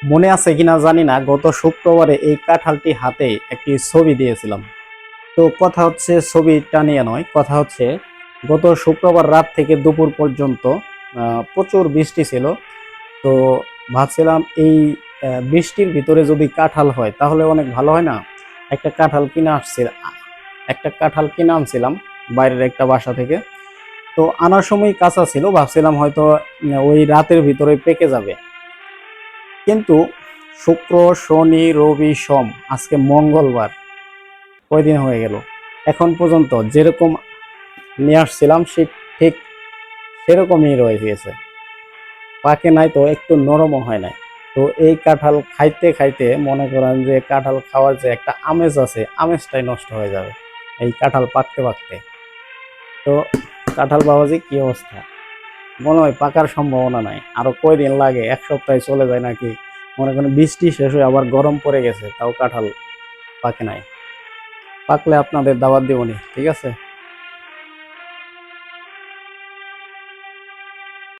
মনে আছে কিনা জানি না, গত শুক্রবারে এই কাঁঠালটি হাতে একটি ছবি দিয়েছিলাম। তো কথা হচ্ছে ছবিটা নিয়ে নয়, কথা হচ্ছে গত শুক্রবার রাত থেকে দুপুর পর্যন্ত প্রচুর বৃষ্টি ছিল। তো ভাবছিলাম এই বৃষ্টির ভিতরে যদি কাঁঠাল হয় তাহলে অনেক ভালো হয় না। একটা কাঁঠাল কিনে আসছিল, একটা কাঁঠাল কিনে আনছিলাম বাইরের একটা বাসা থেকে। তো আনার সময় কাঁচা ছিল, ভাবছিলাম হয়তো ওই রাতের ভিতরে পেকে যাবে। কিন্তু শুক্র, শনি, রবি, সোম, আজকে মঙ্গলবার, কয়দিন হয়ে গেল, এখন পর্যন্ত যেরকম নিয়ে আসছিলাম সে ঠিক সেরকমই রয়ে গিয়েছে। পাকে নাই, তো একটু নরমও হয় নাই। তো এই কাঁঠাল খাইতে খাইতে মনে করেন যে কাঁঠাল খাওয়ার যে একটা আমেজ আছে, আমেজটাই নষ্ট হয়ে যাবে এই কাঁঠাল পাকতে পাকতে। তো কাঁঠাল বাবাজি কি অবস্থা, মনে হয় পাকার সম্ভাবনা নাই, আরো কয়দিন লাগে, এক সপ্তাহে চলে যায় নাকি। মনে করেন বৃষ্টি শেষ হয়ে আবার গরম পড়ে গেছে, তাও কাঁঠাল পাকে নাই। পাকলে আপনাদের দাওয়াত দিবনি, ঠিক আছে।